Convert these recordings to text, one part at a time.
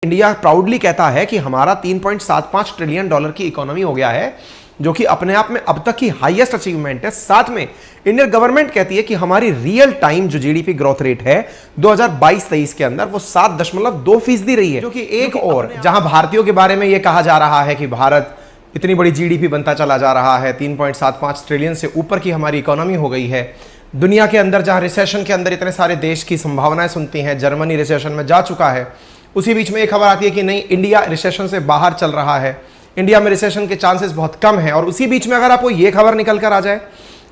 India proudly कहता है कि हमारा 3.75 ट्रिलियन डॉलर की इकोनॉमी हो गया है, जो कि अपने आप में अब तक की हाईएस्ट अचीवमेंट है। साथ में इंडियन गवर्नमेंट कहती है कि हमारी रियल टाइम जो जीडीपी ग्रोथ रेट है 2022-23 के अंदर वो 7.2% रही है, जो कि एक और जहां भारतीयों के बारे में यह कहा जा रहा है कि भारत इतनी बड़ी जीडीपी बनता चला जा रहा है, 3.75 ट्रिलियन से ऊपर की हमारी इकोनॉमी हो गई है। दुनिया के अंदर जहां रिसेशन के अंदर इतने सारे देश की संभावनाएं सुनती हैं, जर्मनी रिसेशन में जा चुका है, उसी बीच में एक खबर आती है कि नहीं, इंडिया रिसेशन से बाहर चल रहा है, इंडिया में रिसेशन के चांसेस बहुत कम है। और उसी बीच में अगर आपको यह खबर निकल कर आ जाए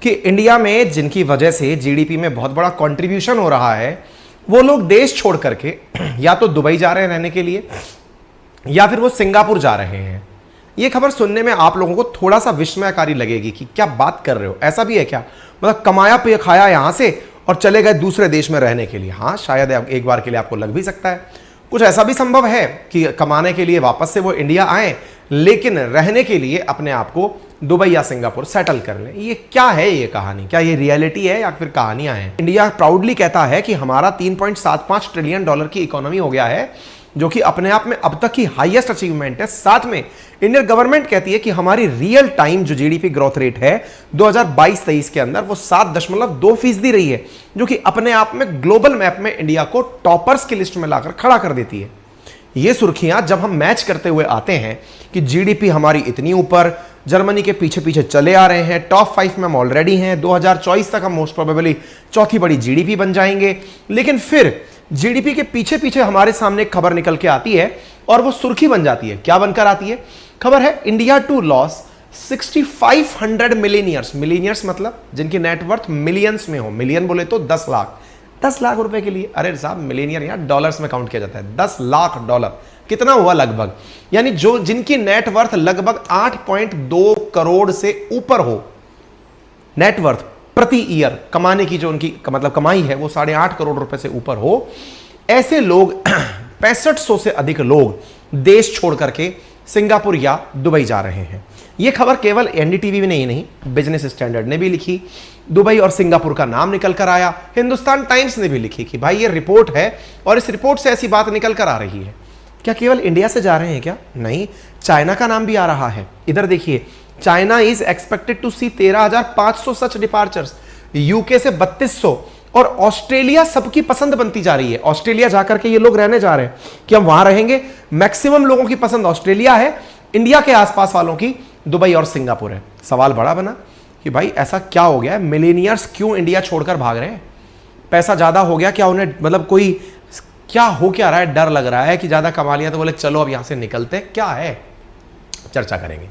कि इंडिया में जिनकी वजह से जीडीपी में बहुत बड़ा कंट्रीब्यूशन हो रहा है, वो लोग देश छोड़ करके या तो दुबई जा रहे हैं रहने के लिए या फिर वो सिंगापुर जा रहे हैं। ये खबर सुनने में आप लोगों को थोड़ा सा विस्मयकारी लगेगी कि क्या बात कर रहे हो, ऐसा भी है क्या? मतलब कमाया पे खाया यहां से और चले गए दूसरे देश में रहने के लिए। हाँ, शायद एक बार के लिए आपको लग भी सकता है। कुछ ऐसा भी संभव है कि कमाने के लिए वापस से वो इंडिया आए, लेकिन रहने के लिए अपने आप को दुबई या सिंगापुर सेटल कर लें। ये क्या है ये कहानी? क्या ये रियलिटी है या फिर कहानियां हैं? इंडिया प्राउडली कहता है कि हमारा 3.75 ट्रिलियन डॉलर की इकोनॉमी हो गया है, जो कि अपने आप में अब तक की हाईएस्ट अचीवमेंट है। साथ में इंडियन गवर्नमेंट कहती है कि हमारी रियल टाइम जो जीडीपी ग्रोथ रेट है 2022-23 के अंदर वो 7.2% रही है, जो कि अपने आप में ग्लोबल मैप में इंडिया को टॉपर्स की लिस्ट में लाकर खड़ा कर देती है। ये सुर्खियां जब हम मैच करते हुए आते हैं कि जीडीपी हमारी इतनी ऊपर, जर्मनी के पीछे पीछे चले आ रहे हैं, टॉप 5 में हम ऑलरेडी हैं, 2024 तक हम मोस्ट प्रोबेबली चौथी बड़ी जीडीपी बन जाएंगे, लेकिन फिर जीडीपी के पीछे पीछे हमारे सामने एक खबर निकल के आती है और वो सुर्खी बन जाती है। क्या बनकर आती है? खबर है India to loss 6500 millionaires. Millionaires मतलब जिनकी नेटवर्थ मिलियंस में हो। मिलियन बोले तो 10 लाख, 10 लाख रुपए के लिए। अरे साहब, मिलीनियर यहां डॉलर्स में काउंट किया जाता है। 10 लाख डॉलर कितना हुआ लगभग, यानी जो जिनकी नेटवर्थ लगभग 8.2 करोड़ से ऊपर हो, नेटवर्थ प्रति ईयर कमाने की जो उनकी मतलब कमाई है वो 8.5 करोड़ रुपए से ऊपर हो, ऐसे लोग 6500 से अधिक लोग देश छोड़ करके सिंगापुर या दुबई जा रहे हैं। यह खबर केवल एनडीटीवी में नहीं, बिजनेस स्टैंडर्ड ने भी लिखी, दुबई और सिंगापुर का नाम निकल कर आया, हिंदुस्तान टाइम्स ने भी लिखी कि भाई ये रिपोर्ट है और इस रिपोर्ट से ऐसी बात निकल कर आ रही है। क्या केवल इंडिया से जा रहे हैं क्या? नहीं, चाइना का नाम भी आ रहा है। इधर देखिए, China is expected to see 13,500 such departures, UK से 3200, और ऑस्ट्रेलिया सबकी पसंद बनती जा रही है। ऑस्ट्रेलिया जाकर के ये लोग रहने जा रहे हैं कि हम वहां रहेंगे। मैक्सिमम लोगों की पसंद ऑस्ट्रेलिया है, इंडिया के आसपास वालों की दुबई और सिंगापुर है। सवाल बड़ा बना कि भाई ऐसा क्या हो गया है, मिलेनियर्स क्यों इंडिया छोड़कर भाग रहे हैं? पैसा ज्यादा हो गया क्या उन्हें? मतलब कोई क्या हो क्या रहा है? डर लग रहा है कि ज्यादा कमा लिया तो बोले चलो अब यहां से निकलते, क्या है? चर्चा करेंगे।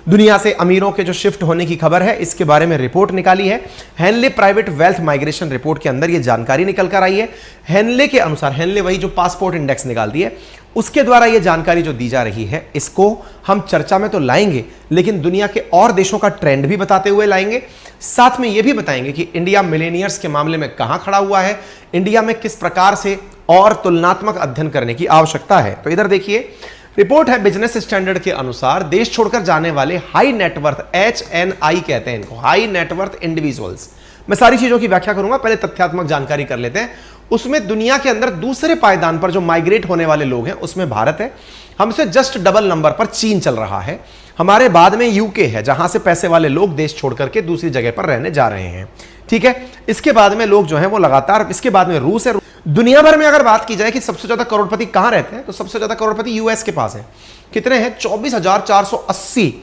दुनिया से अमीरों के जो शिफ्ट होने की खबर है, इसके बारे में रिपोर्ट निकाली है Henley private wealth migration report के अंदर ये जानकारी निकल कर आई है। हेनले के अनुसार, हेनले वही जो पासपोर्ट इंडेक्स निकालती है, उसके द्वारा ये जानकारी जो दी जा रही है, इसको हम चर्चा में तो लाएंगे, लेकिन दुनिया के और देशों का ट्रेंड भी बताते हुए लाएंगे। साथ में ये भी बताएंगे कि इंडिया मिलेनियर्स के मामले में कहां खड़ा हुआ है, इंडिया में किस प्रकार से और तुलनात्मक अध्ययन करने की आवश्यकता है। तो इधर देखिए, रिपोर्ट है बिजनेस स्टैंडर्ड के अनुसार देश छोड़कर जाने वाले हाई नेटवर्थ, HNI कहते हैं इनको, हाई नेटवर्थ इंडिविजुअल्स। मैं सारी चीजों की व्याख्या करूंगा, पहले तथ्यात्मक जानकारी कर लेते हैं। उसमें दुनिया के अंदर दूसरे पायदान पर जो माइग्रेट होने वाले लोग हैं उसमें भारत है, हमसे जस्ट डबल नंबर पर चीन चल रहा है, हमारे बाद में यूके है जहां से पैसे वाले लोग देश छोड़ करके दूसरी जगह पर रहने जा रहे हैं। ठीक है, इसके बाद में लोग जो है वो लगातार, इसके बाद में रूस है। दुनिया भर में अगर बात की जाए कि सबसे ज्यादा करोड़पति कहां रहते हैं, तो सबसे ज्यादा करोड़पति यूएस के पास है। कितने हैं? 24,480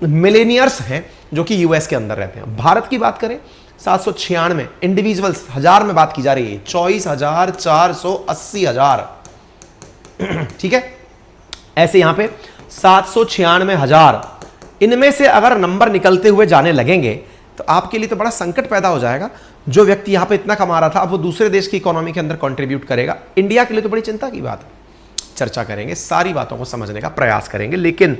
मिलेनियर्स हैं जो कि यूएस के अंदर रहते हैं। भारत की बात करें 796 इंडिविजुअल्स, हजार में बात की जा रही है, 24,480,000। ठीक है, ऐसे यहां पे 796,000, इनमें से अगर नंबर निकलते हुए जाने लगेंगे तो आपके लिए तो बड़ा संकट पैदा हो जाएगा। जो व्यक्ति यहां पे इतना कमा रहा था, अब वो दूसरे देश की इकोनॉमी के अंदर कंट्रीब्यूट करेगा। इंडिया के लिए तो बड़ी चिंता की बात है। चर्चा करेंगे, सारी बातों को समझने का प्रयास करेंगे, लेकिन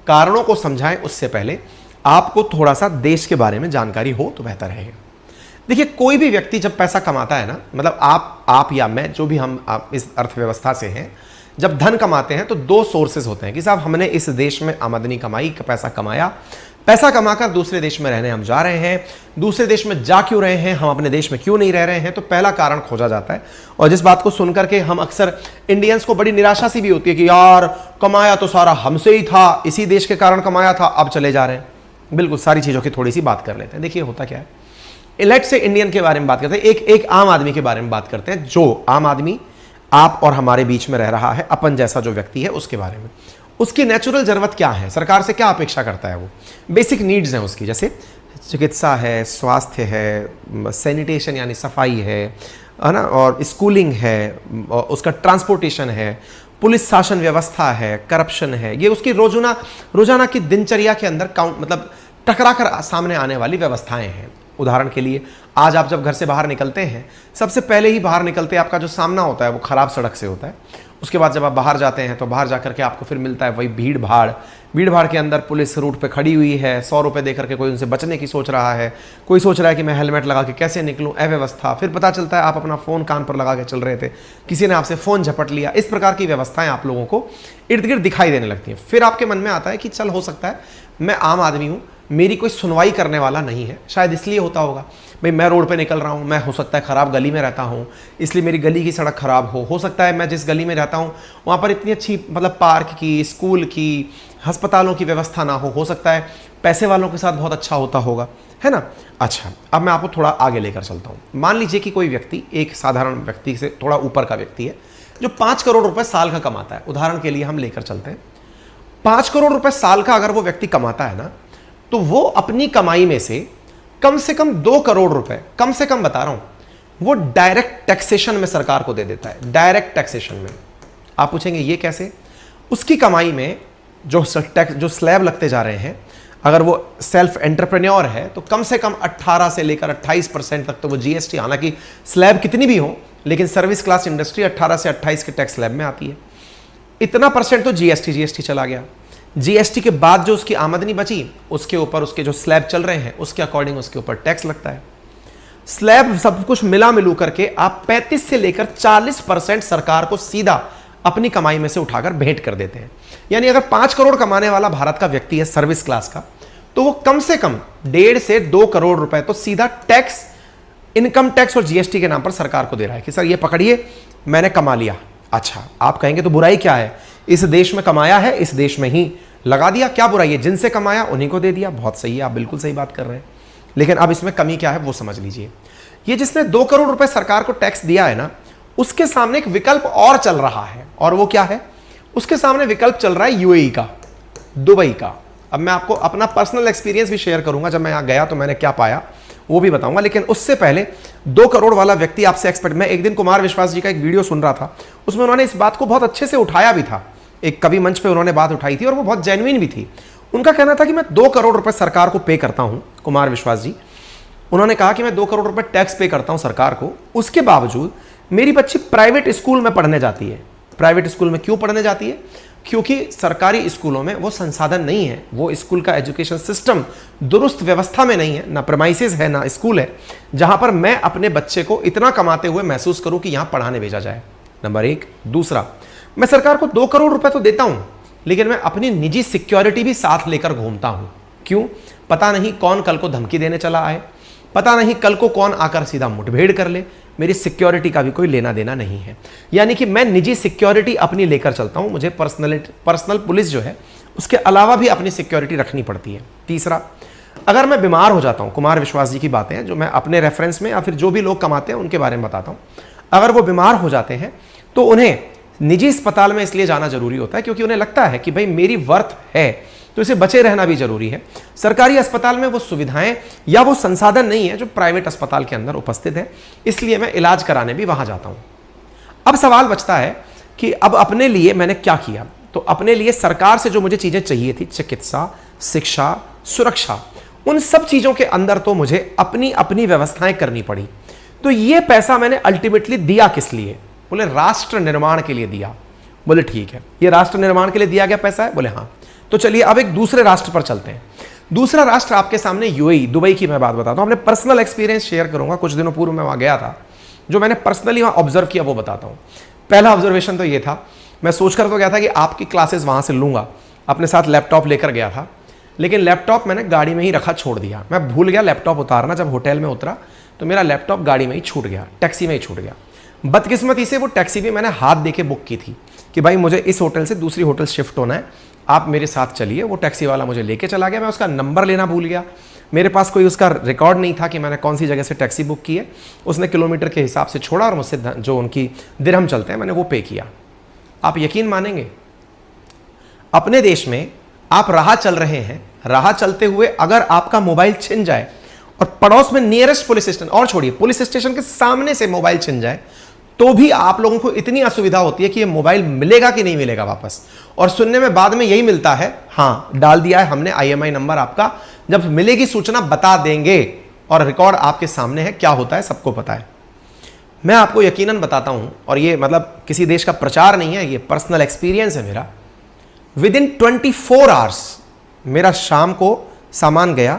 कारणों को समझाएं उससे पहले आपको थोड़ा सा देश के बारे में जानकारी हो तो बेहतर रहेगा। देखिए, कोई भी व्यक्ति जब पैसा कमाता है ना, मतलब आप या मैं, जो भी हम आप इस अर्थव्यवस्था से हैं, जब धन कमाते हैं तो दो सोर्सेज होते हैं कि साहब हमने इस देश में आमदनी कमाई, पैसा कमाया, पैसा कमाकर दूसरे देश में रहने हम जा रहे हैं, दूसरे देश में जा क्यों रहे हैं, हम अपने देश में क्यों नहीं रह रहे हैं, तो पहला कारण खोजा जाता है। और जिस बात को सुनकर के हम अक्सर इंडियंस को बड़ी निराशा सी भी होती है कि यार कमाया तो सारा हमसे ही था, इसी देश के कारण कमाया था, अब चले जा रहे हैं। बिल्कुल सारी चीज़ों की थोड़ी सी बात कर लेते हैं। देखिए होता क्या है, इलेक्ट से इंडियन के बारे में बात करते हैं, एक आम आदमी के बारे में बात करते हैं, जो आम आदमी आप और हमारे बीच में रह रहा है, अपन जैसा जो व्यक्ति है उसके बारे में। उसकी नेचुरल जरूरत क्या है, सरकार से क्या अपेक्षा करता है, वो बेसिक नीड्स हैं उसकी, जैसे चिकित्सा है, स्वास्थ्य है, सैनिटेशन यानी सफाई है ना, और स्कूलिंग है, और उसका ट्रांसपोर्टेशन है, पुलिस शासन व्यवस्था है, करप्शन है। ये उसकी रोजाना की दिनचर्या के अंदर मतलब टकरा कर सामने आने वाली व्यवस्थाएं हैं। उदाहरण के लिए आज आप जब घर से बाहर निकलते हैं, सबसे पहले ही बाहर निकलते आपका जो सामना होता है वो खराब सड़क से होता है। उसके बाद जब आप बाहर जाते हैं तो बाहर जाकर के आपको फिर मिलता है वही भीड़ भाड़ के अंदर पुलिस रूट पे खड़ी हुई है, 100 रुपये दे करके कोई उनसे बचने की सोच रहा है, कोई सोच रहा है कि मैं हेलमेट लगा के कैसे निकलूं, अव्यवस्था। फिर पता चलता है आप अपना फ़ोन कान पर लगा के चल रहे थे, किसी ने आपसे फ़ोन झपट लिया। इस प्रकार की व्यवस्थाएं आप लोगों को इर्द गिर्द दिखाई देने लगती हैं। फिर आपके मन में आता है कि चल हो सकता है मैं आम आदमी हूँ, मेरी कोई सुनवाई करने वाला नहीं है, शायद इसलिए होता होगा भाई मैं रोड पे निकल रहा हूँ, मैं हो सकता है ख़राब गली में रहता हूँ, इसलिए मेरी गली की सड़क ख़राब हो सकता है मैं जिस गली में रहता हूँ वहाँ पर इतनी अच्छी मतलब पार्क की, स्कूल की, अस्पतालों की व्यवस्था ना हो सकता है पैसे वालों के साथ बहुत अच्छा होता होगा, है ना। अच्छा, अब मैं आपको थोड़ा आगे लेकर चलता हूँ। मान लीजिए कि कोई व्यक्ति एक साधारण व्यक्ति से थोड़ा ऊपर का व्यक्ति है जो 5 करोड़ रुपए साल का कमाता है। उदाहरण के लिए हम लेकर चलते हैं 5 करोड़ रुपए साल का अगर वो व्यक्ति कमाता है ना, तो वो अपनी कमाई में से कम 2 करोड़ रुपए, कम से कम बता रहा हूं, वो डायरेक्ट टैक्सेशन में सरकार को दे देता है। डायरेक्ट टैक्सेशन में। आप पूछेंगे ये कैसे? उसकी कमाई में जो स्लैब लगते जा रहे हैं, अगर वो सेल्फ एंटरप्रेन्योर है तो कम से कम 18 से लेकर 28% तक तो वो जीएसटी, हालांकि स्लैब कितनी भी हो लेकिन सर्विस क्लास इंडस्ट्री 18 से 28 के टैक्स स्लैब में आती है। इतना परसेंट तो जीएसटी चला गया। जीएसटी के बाद जो उसकी आमदनी बची उसके ऊपर उसके जो स्लैब चल रहे हैं उसके अकॉर्डिंग उसके ऊपर टैक्स लगता है। स्लैब सब कुछ मिलू करके आप 35 से लेकर 40% सरकार को सीधा अपनी कमाई में से उठाकर भेंट कर देते हैं। यानी अगर 5 करोड़ कमाने वाला भारत का व्यक्ति है सर्विस क्लास का, तो वो कम से कम 1.5 से 2 करोड़ रुपए तो सीधा टैक्स, इनकम टैक्स और जीएसटी के नाम पर सरकार को दे रहा है कि सर ये पकड़िए मैंने कमा लिया। अच्छा, आप कहेंगे तो बुराई क्या है, इस देश में कमाया है इस देश में ही लगा दिया, क्या बुराई है, जिनसे कमाया उन्हीं को दे दिया। बहुत सही है, आप बिल्कुल सही बात कर रहे हैं। लेकिन अब इसमें कमी क्या है वो समझ लीजिए। ये जिसने 2 करोड़ रुपए सरकार को टैक्स दिया है ना, उसके सामने एक विकल्प और चल रहा है, और वो क्या है? उसके सामने विकल्प चल रहा है यूएई का, दुबई का। अब मैं आपको अपना पर्सनल एक्सपीरियंस भी शेयर करूंगा, जब मैं यहां गया तो मैंने क्या पाया वो भी बताऊंगा। लेकिन उससे पहले 2 करोड़ वाला व्यक्ति आपसे एक्सपेक्ट, मैं एक दिन कुमार विश्वास जी का एक वीडियो सुन रहा था, उसमें उन्होंने इस बात को बहुत अच्छे से उठाया भी था। एक कवि मंच पे उन्होंने बात उठाई थी और वो बहुत जेन्युइन भी थी। उनका कहना था कि मैं 2 करोड़ रुपए सरकार को पे करता हूं, कुमार विश्वास जी। उन्होंने कहा कि मैं 2 करोड़ रुपए टैक्स पे करता हूं सरकार को, उसके बावजूद मेरी बच्ची प्राइवेट स्कूल में पढ़ने जाती है। प्राइवेट स्कूल में क्यों पढ़ने जाती है? क्योंकि सरकारी स्कूलों में वो संसाधन नहीं है, वो स्कूल का एजुकेशन सिस्टम दुरुस्त व्यवस्था में नहीं है, ना प्रेमाइसेस है ना स्कूल है जहां पर मैं अपने बच्चे को इतना कमाते हुए महसूस करूं कि यहां पढ़ाने भेजा जाए। नंबर 1। दूसरा, मैं सरकार को 2 करोड़ रुपए तो देता हूं, लेकिन मैं अपनी निजी सिक्योरिटी भी साथ लेकर घूमता हूं। क्यों? पता नहीं कौन कल को धमकी देने चला आए, पता नहीं कल को कौन आकर सीधा मुठभेड़ कर ले, मेरी सिक्योरिटी का भी कोई लेना देना नहीं है। यानी कि मैं निजी सिक्योरिटी अपनी लेकर चलता हूं, मुझे पर्सनल पुलिस जो है उसके अलावा भी अपनी सिक्योरिटी रखनी पड़ती है। तीसरा, अगर मैं बीमार हो जाता हूं, कुमार विश्वास जी की बातें हैं जो मैं अपने रेफरेंस में या फिर जो भी लोग कमाते हैं उनके बारे में बताता हूं, अगर वो बीमार हो जाते हैं तो उन्हें निजी अस्पताल में इसलिए जाना जरूरी होता है क्योंकि उन्हें लगता है कि भाई मेरी वर्थ है तो इसे बचे रहना भी जरूरी है। सरकारी अस्पताल में वो सुविधाएं या वो संसाधन नहीं है जो प्राइवेट अस्पताल के अंदर उपस्थित है, इसलिए मैं इलाज कराने भी वहां जाता हूं। अब सवाल बचता है कि अब अपने लिए मैंने क्या किया? तो अपने लिए सरकार से जो मुझे चीजें चाहिए थी, चिकित्सा, शिक्षा, सुरक्षा, उन सब चीजों के अंदर तो मुझे अपनी अपनी व्यवस्थाएं करनी पड़ी। तो ये पैसा मैंने अल्टीमेटली दिया किस लिए? बोले राष्ट्र निर्माण के लिए दिया। बोले ठीक है, ये राष्ट्र निर्माण के लिए दिया गया पैसा है? बोले हाँ। तो चलिए अब एक दूसरे राष्ट्र पर चलते हैं। दूसरा राष्ट्र आपके सामने यूएई, दुबई की मैं बात बताता हूं। अपने पर्सनल एक्सपीरियंस शेयर करूंगा, कुछ दिनों पूर्व मैं वहां गया था, जो मैंने पर्सनली वहां ऑब्जर्व किया वो बताता हूं। पहला ऑब्जर्वेशन तो ये था, मैं सोचकर तो गया था कि आपकी क्लासेस वहां से लूंगा, अपने साथ लैपटॉप लेकर गया था। लेकिन लैपटॉप मैंने गाड़ी में ही रखा, छोड़ दिया। मैं भूल गया लैपटॉप उतारना, जब होटल में उतरा तो मेरा लैपटॉप गाड़ी में ही छूट गया, टैक्सी में ही छूट गया। बदकिस्मती से वो टैक्सी भी मैंने हाथ दे के बुक की थी कि भाई मुझे इस होटल से दूसरी होटल शिफ्ट होना है, आप मेरे साथ चलिए। वो टैक्सी वाला मुझे लेके चला गया, मैं उसका नंबर लेना भूल गया, मेरे पास कोई उसका रिकॉर्ड नहीं था कि मैंने कौन सी जगह से टैक्सी बुक की है। उसने किलोमीटर के हिसाब से छोड़ा और मुझसे जो उनकी दिरहम चलते हैं मैंने वो पे किया। आप यकीन मानेंगे, अपने देश में आप राह चल रहे हैं, राह चलते हुए अगर आपका मोबाइल छिन जाए और पड़ोस में नियरेस्ट पुलिस स्टेशन, और छोड़िए पुलिस स्टेशन के सामने से मोबाइल छिन जाए, तो भी आप लोगों को इतनी असुविधा होती है कि ये मोबाइल मिलेगा कि नहीं मिलेगा वापस। और सुनने में बाद में यही मिलता है, हाँ डाल दिया है हमने IMI नंबर आपका, जब मिलेगी सूचना बता देंगे। और रिकॉर्ड आपके सामने है, क्या होता है सबको पता है। मैं आपको यकीनन बताता हूं, और ये मतलब किसी देश का प्रचार नहीं है, ये पर्सनल एक्सपीरियंस है मेरा। विदिन 24 आवर्स मेरा शाम को सामान गया,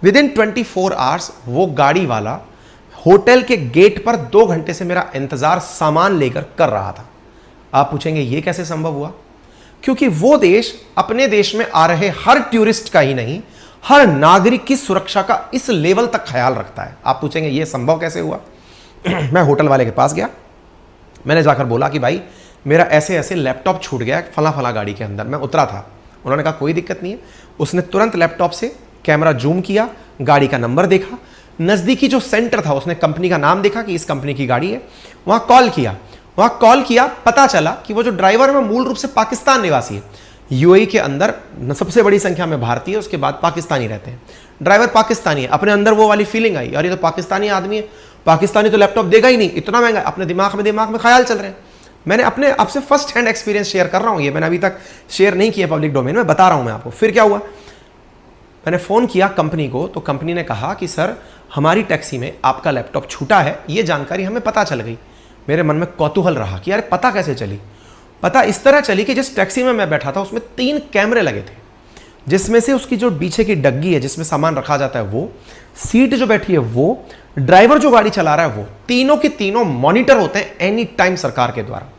विदिन 24 आवर्स वो गाड़ी वाला होटल के गेट पर 2 घंटे से मेरा इंतजार सामान लेकर कर रहा था। आप पूछेंगे ये कैसे संभव हुआ? क्योंकि वो देश अपने देश में आ रहे हर टूरिस्ट का ही नहीं, हर नागरिक की सुरक्षा का इस लेवल तक ख्याल रखता है। आप पूछेंगे ये संभव कैसे हुआ? मैं होटल वाले के पास गया, मैंने जाकर बोला कि भाई मेरा ऐसे ऐसे लैपटॉप छूट गया फला फला गाड़ी के अंदर, मैं उतरा था। उन्होंने कहा कोई दिक्कत नहीं है। उसने तुरंत लैपटॉप से कैमरा जूम किया, गाड़ी का नंबर देखा, नज़दीकी जो सेंटर था उसने कंपनी का नाम देखा कि इस कंपनी की गाड़ी है, वहाँ कॉल किया, पता चला कि वो जो ड्राइवर है वो मूल रूप से पाकिस्तान निवासी है। UAE के अंदर सबसे बड़ी संख्या में भारतीय, उसके बाद पाकिस्तानी रहते हैं। ड्राइवर पाकिस्तानी है, अपने अंदर वो वाली फीलिंग आई, और ये तो पाकिस्तानी आदमी है, पाकिस्तानी तो लैपटॉप देगा ही नहीं, इतना महंगा। अपने दिमाग में ख्याल चल रहे हैं। मैंने अपने आपसे फर्स्ट हैंड एक्सपीरियंस शेयर कर रहा हूँ, ये मैंने अभी तक शेयर नहीं किया पब्लिक डोमेन में, बता रहा हूँ मैं आपको। फिर क्या हुआ, मैंने फ़ोन किया कंपनी को, तो कंपनी ने कहा कि सर हमारी टैक्सी में आपका लैपटॉप छूटा है, ये जानकारी हमें पता चल गई। मेरे मन में कौतूहल रहा कि यार पता कैसे चली? पता इस तरह चली कि जिस टैक्सी में मैं बैठा था उसमें 3 कैमरे लगे थे, जिसमें से उसकी जो पीछे की डग्गी है जिसमें सामान रखा जाता है वो, सीट जो बैठी है वो, ड्राइवर जो गाड़ी चला रहा है वो, तीनों के तीनों मॉनिटर होते हैं एनी टाइम सरकार के द्वारा।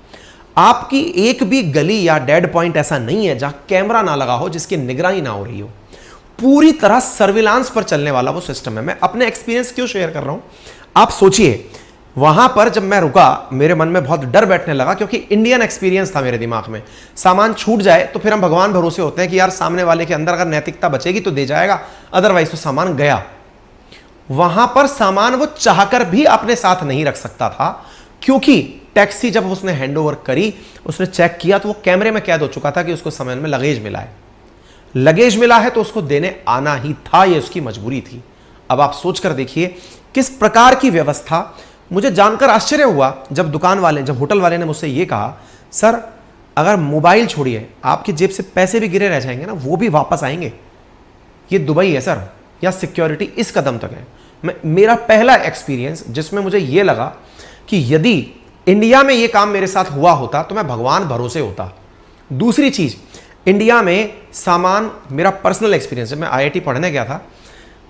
आपकी एक भी गली या डेड पॉइंट ऐसा नहीं है जहां कैमरा ना लगा हो, जिसकी निगरानी ना हो रही हो। पूरी तरह सर्विलांस पर चलने वाला वो सिस्टम है। मैं अपने एक्सपीरियंस क्यों शेयर कर रहा हूं, आप सोचिए। वहां पर जब मैं रुका मेरे मन में बहुत डर बैठने लगा, क्योंकि इंडियन एक्सपीरियंस था मेरे दिमाग में। सामान छूट जाए तो फिर हम भगवान भरोसे होते हैं कि यार सामने वाले के अंदर अगर नैतिकता बचेगी तो दे जाएगा, अदरवाइज तो सामान गया। वहां पर सामान वो चाहकर भी अपने साथ नहीं रख सकता था, क्योंकि टैक्सी जब उसने हैंडओवर करी, उसने चेक किया तो वो कैमरे में कैद हो चुका था कि उसको समय में लगेज मिला है। लगेज मिला है तो उसको देने आना ही था, ये उसकी मजबूरी थी। अब आप सोचकर देखिए किस प्रकार की व्यवस्था। मुझे जानकर आश्चर्य हुआ जब होटल वाले ने मुझसे ये कहा, सर अगर मोबाइल छोड़िए, आपकी जेब से पैसे भी गिरे रह जाएंगे ना, वो भी वापस आएंगे। ये दुबई है सर, या सिक्योरिटी इस कदम तक है। मेरा पहला एक्सपीरियंस जिसमें मुझे ये लगा कि यदि इंडिया में ये काम मेरे साथ हुआ होता तो मैं भगवान भरोसे होता। दूसरी चीज, इंडिया में सामान, मेरा पर्सनल एक्सपीरियंस है, मैं IIT पढ़ने गया था,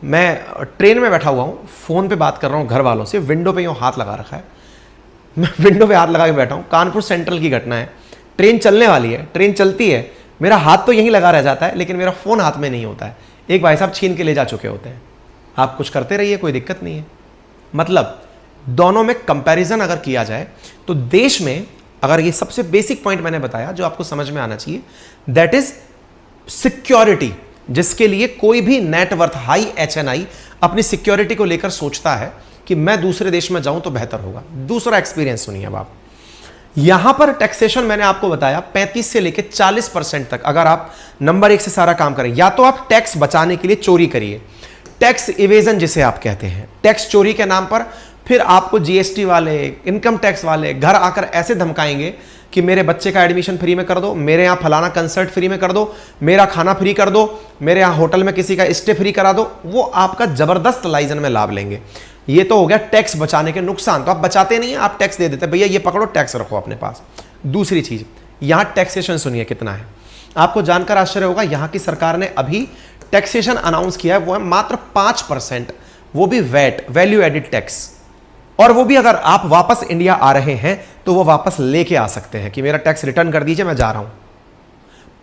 मैं ट्रेन में बैठा हुआ हूँ, फ़ोन पे बात कर रहा हूँ घर वालों से, विंडो पे यूँ हाथ लगा रखा है, मैं विंडो पे हाथ लगा के बैठा हूँ। कानपुर सेंट्रल की घटना है, ट्रेन चलने वाली है, ट्रेन चलती है, मेरा हाथ तो यहीं लगा रह जाता है, लेकिन मेरा फ़ोन हाथ में नहीं होता है। एक भाई साहब छीन के ले जा चुके होते हैं। आप कुछ करते रहिए, कोई दिक्कत नहीं है। मतलब दोनों में कंपैरिजन अगर किया जाए तो देश में, अगर ये सबसे बेसिक पॉइंट मैंने बताया जो आपको समझ में आना चाहिए, दैट इज सिक्योरिटी, जिसके लिए कोई भी नेटवर्थ हाई HNI अपनी सिक्योरिटी को लेकर सोचता है कि मैं दूसरे देश में जाऊं तो बेहतर होगा। दूसरा एक्सपीरियंस सुनिए अब आप। यहां पर टैक्सेशन मैंने आपको बताया 35 से लेकर 40% तक। अगर आप नंबर 1 से सारा काम करें, या तो आप टैक्स बचाने के लिए चोरी करिए, टैक्स इवेजन जिसे आप कहते हैं, टैक्स चोरी के नाम पर फिर आपको GST वाले, इनकम टैक्स वाले घर आकर ऐसे धमकाएंगे कि मेरे बच्चे का एडमिशन फ्री में कर दो, मेरे यहाँ फलाना कंसर्ट फ्री में कर दो, मेरा खाना फ्री कर दो, मेरे यहाँ होटल में किसी का स्टे फ्री करा दो। वो आपका जबरदस्त लाइजन में लाभ लेंगे। ये तो हो गया टैक्स बचाने के नुकसान। तो आप बचाते नहीं है, आप टैक्स दे देते, भैया ये पकड़ो टैक्स रखो अपने पास। दूसरी चीज, यहाँ टैक्सेशन सुनिए कितना है, आपको जानकर आश्चर्य होगा। यहाँ की सरकार ने अभी टैक्सेशन अनाउंस किया है, वो है मात्र 5%, वो भी वैट, वैल्यू एडिड टैक्स। और वो भी अगर आप वापस इंडिया आ रहे हैं तो वो वापस लेके आ सकते हैं कि मेरा टैक्स रिटर्न कर दीजिए, मैं जा रहा हूं।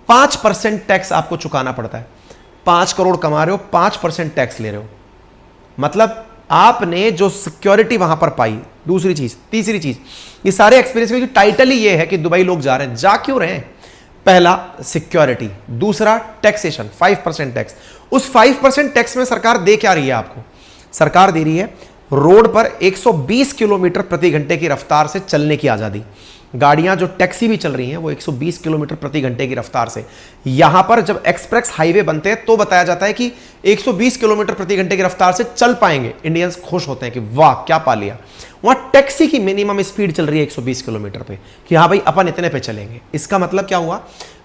5% टैक्स आपको चुकाना पड़ता है। 5 करोड़ कमा रहे हो, 5% टैक्स ले रहे हो, मतलब आपने जो सिक्योरिटी वहां पर पाई। दूसरी चीज, तीसरी चीज, ये सारे एक्सपीरियंस की टाइटल ही ये है कि दुबई लोग जा रहे हैं। जा क्यों रहे हैं? पहला सिक्योरिटी, दूसरा टैक्सेशन, 5% टैक्स। उस 5% टैक्स में सरकार दे क्या रही है आपको? सरकार दे रही है रोड पर 120 किलोमीटर प्रति घंटे की रफ्तार से चलने की आजादी। गाड़ियां जो टैक्सी भी चल रही हैं वो 120 किलोमीटर प्रति घंटे की रफ्तार से। यहां पर जब एक्सप्रेस हाईवे बनते हैं तो बताया जाता है कि 120 किलोमीटर प्रति घंटे की रफ्तार से चल पाएंगे। इंडियंस खुश होते हैं कि वाह क्या पा लिया। वहां टैक्सी की मिनिमम स्पीड चल रही है 120 किलोमीटर पे, कि हाँ भाई अपन इतने पे चलेंगे। इसका मतलब क्या हुआ?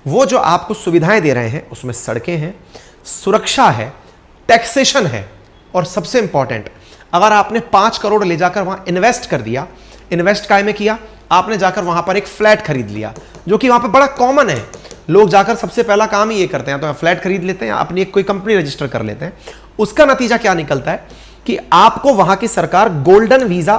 वो जो आपको सुविधाएं दे रहे हैं उसमें सड़कें हैं, सुरक्षा है, टैक्सेशन है, और सबसे इंपॉर्टेंट, अगर आपने 5 करोड़ ले जाकर वहां इन्वेस्ट कर दिया, इन्वेस्ट काय में किया? आपने जाकर वहां पर एक फ्लैट खरीद लिया, जो कि वहां पर बड़ा कॉमन है। लोग जाकर सबसे पहला काम ही ये करते हैं, तो फ्लैट खरीद लेते हैं, अपनी एक कोई कंपनी रजिस्टर कर लेते हैं। उसका नतीजा क्या निकलता है कि आपको वहां की सरकार गोल्डन वीजा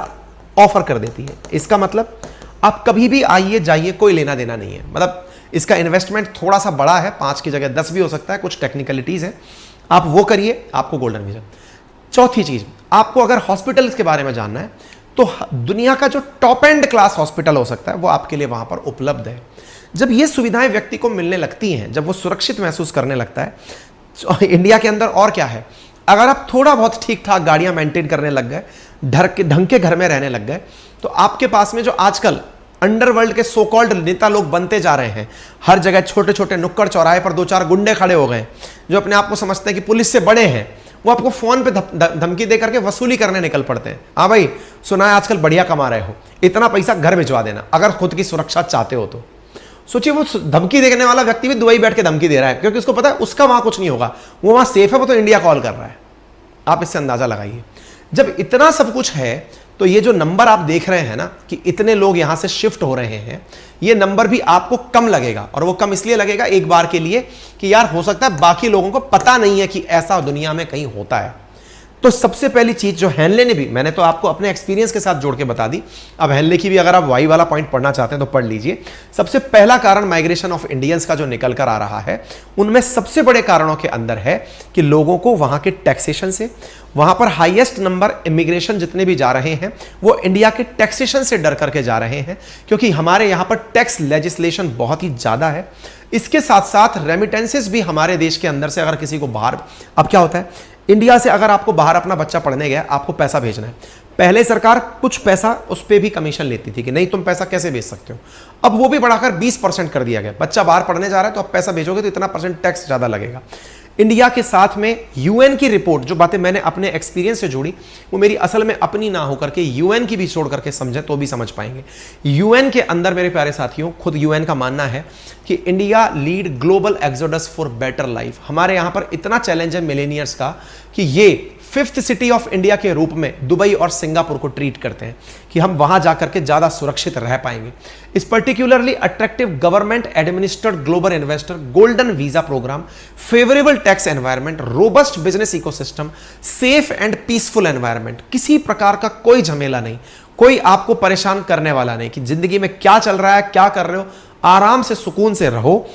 ऑफर कर देती है। इसका मतलब आप कभी भी आइए जाइए, कोई लेना देना नहीं है। मतलब इसका इन्वेस्टमेंट थोड़ा सा बड़ा है, 5 की जगह 10 भी हो सकता है, कुछ टेक्निकलिटीज है, आप वो करिए, आपको गोल्डन वीजा। चौथी चीज, आपको अगर हॉस्पिटल्स के बारे में जानना है तो दुनिया का जो टॉप एंड क्लास हॉस्पिटल हो सकता है वो आपके लिए वहां पर उपलब्ध है। जब ये सुविधाएं व्यक्ति को मिलने लगती हैं, जब वो सुरक्षित महसूस करने लगता है, तो इंडिया के अंदर और क्या है, अगर आप थोड़ा बहुत ठीक ठाक गाड़ियां मेंटेन करने लग गए, ढंग के घर में रहने लग गए, तो आपके पास में जो आजकल अंडरवर्ल्ड के सो कॉल्ड नेता लोग बनते जा रहे हैं, हर जगह छोटे छोटे नुक्कड़ चौराहे पर 2-4 गुंडे खड़े हो गए जो अपने आप को समझते हैं कि पुलिस से बड़े हैं, वो आपको फोन पे धमकी दे करके वसूली करने निकल पड़ते हैं। हाँ भाई सुना है आजकल बढ़िया कमा रहे हो, इतना पैसा घर भिजवा देना अगर खुद की सुरक्षा चाहते हो तो। सोचिए वो धमकी देने वाला व्यक्ति भी दुबई बैठ के धमकी दे रहा है, क्योंकि उसको पता है उसका वहां कुछ नहीं होगा, वो वहां सेफ है, वो तो इंडिया कॉल कर रहा है। आप इससे अंदाजा लगाइए। जब इतना सब कुछ है तो ये जो नंबर आप देख रहे हैं ना कि इतने लोग यहां से शिफ्ट हो रहे हैं, ये नंबर भी आपको कम लगेगा, और वो कम इसलिए लगेगा एक बार के लिए कि यार हो सकता है बाकी लोगों को पता नहीं है कि ऐसा दुनिया में कहीं होता है। तो सबसे पहली चीज जो हेनले ने भी, मैंने तो आपको अपने एक्सपीरियंस के साथ जोड़ के बता दी, अब हेनले की भी अगर आप वाई वाला पॉइंट पढ़ना चाहते हैं तो पढ़ लीजिए। सबसे पहला कारण माइग्रेशन ऑफ इंडियंस का जो निकल कर आ रहा है, उनमें सबसे बड़े कारणों के अंदर है कि लोगों को वहां के टैक्सेशन से, वहां पर हाईएस्ट नंबर इमिग्रेशन जितने भी जा रहे हैं वो इंडिया के टैक्सेशन से डर करके जा रहे हैं, क्योंकि हमारे यहां पर टैक्स लेजिस्लेशन बहुत ही ज्यादा है। इसके साथ साथ रेमिटेंसेस भी हमारे देश के अंदर से अगर किसी को बाहर, अब क्या होता है इंडिया से अगर आपको बाहर अपना बच्चा पढ़ने गया, आपको पैसा भेजना है, पहले सरकार कुछ पैसा उस पर भी कमीशन लेती थी कि नहीं तुम पैसा कैसे भेज सकते हो, अब वो भी बढ़ाकर 20% कर दिया गया। बच्चा बाहर पढ़ने जा रहा है तो आप पैसा भेजोगे तो इतना % टैक्स ज्यादा लगेगा। इंडिया के साथ में यूएन की रिपोर्ट, जो बातें मैंने अपने एक्सपीरियंस से जोड़ी वो मेरी असल में अपनी ना होकर के यूएन की भी छोड़ करके समझें तो भी समझ पाएंगे। यूएन के अंदर मेरे प्यारे साथियों, खुद यूएन का मानना है कि India lead global exodus for better life. हमारे यहां पर इतना चैलेंज है मिलेनियर्स का कि ये 5th सिटी ऑफ इंडिया के रूप में दुबई और सिंगापुर को ट्रीट करते हैं कि हम वहां जाकर के ज्यादा सुरक्षित रह पाएंगे। इस particularly attractive government administered global investor golden visa programme, favourable tax environment, robust business ecosystem, safe and peaceful environment, किसी प्रकार का कोई झमेला नहीं, कोई आपको परेशान करने वाला नहीं कि जिंदगी में क्या चल रहा है, क्या कर रहे हो, आराम से सुकून से रहो,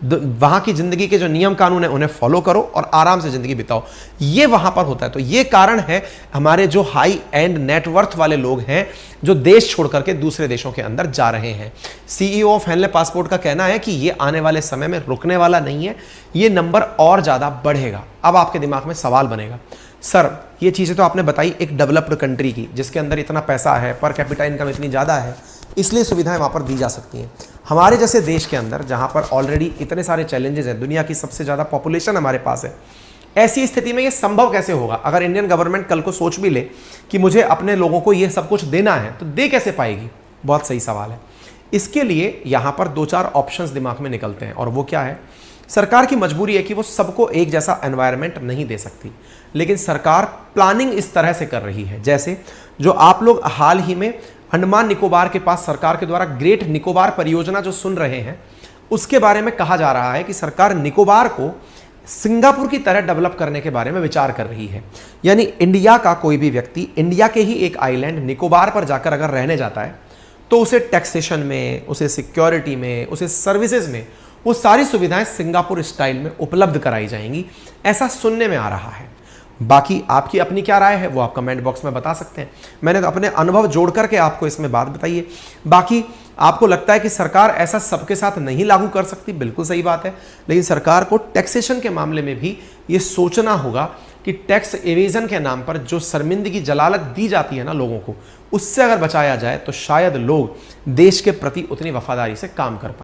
वहां की जिंदगी के जो नियम कानून है उन्हें फॉलो करो और आराम से जिंदगी बिताओ। ये वहां पर होता है। तो ये कारण है हमारे जो हाई एंड नेटवर्थ वाले लोग हैं जो देश छोड़ करके दूसरे देशों के अंदर जा रहे हैं। सीईओ ऑफ हेनले पासपोर्ट का कहना है कि ये आने वाले समय में रुकने वाला नहीं है, ये नंबर और ज्यादा बढ़ेगा। अब आपके दिमाग में सवाल बनेगा, सर ये चीजें तो आपने बताई एक डेवलप्ड कंट्री की जिसके अंदर इतना पैसा है, पर कैपिटा इनकम इतनी ज्यादा है, इसलिए सुविधाएं वहां पर दी जा सकती हैं। हमारे जैसे देश के अंदर जहां पर ऑलरेडी इतने सारे चैलेंजेस हैं, दुनिया की सबसे ज्यादा पॉपुलेशन हमारे पास है, ऐसी स्थिति में ये संभव कैसे होगा? अगर इंडियन गवर्नमेंट कल को सोच भी ले कि मुझे अपने लोगों को ये सब कुछ देना है तो दे कैसे पाएगी? बहुत सही सवाल है। इसके लिए यहां पर 2-4 ऑप्शंस दिमाग में निकलते हैं, और वो क्या है? सरकार की मजबूरी है कि वो सबको एक जैसा एनवायरनमेंट नहीं दे सकती, लेकिन सरकार प्लानिंग इस तरह से कर रही है, जैसे जो आप लोग हाल ही में अंडमान निकोबार के पास सरकार के द्वारा ग्रेट निकोबार परियोजना जो सुन रहे हैं, उसके बारे में कहा जा रहा है कि सरकार निकोबार को सिंगापुर की तरह डेवलप करने के बारे में विचार कर रही है। यानी इंडिया का कोई भी व्यक्ति इंडिया के ही एक आइलैंड निकोबार पर जाकर अगर रहने जाता है तो उसे टैक्सेशन में, उसे सिक्योरिटी में, उसे सर्विसेज में वो सारी सुविधाएं सिंगापुर स्टाइल में उपलब्ध कराई जाएंगी, ऐसा सुनने में आ रहा है। बाकी आपकी अपनी क्या राय है वो आप कमेंट बॉक्स में बता सकते हैं। मैंने तो अपने अनुभव जोड़ करके आपको इसमें बात बताई है। बाकी आपको लगता है कि सरकार ऐसा सबके साथ नहीं लागू कर सकती, बिल्कुल सही बात है, लेकिन सरकार को टैक्सेशन के मामले में भी ये सोचना होगा कि टैक्स एवेजन के नाम पर जो शर्मिंदगी जलालत दी जाती है ना लोगों को, उससे अगर बचाया जाए तो शायद लोग देश के प्रति उतनी वफादारी से काम कर पाए।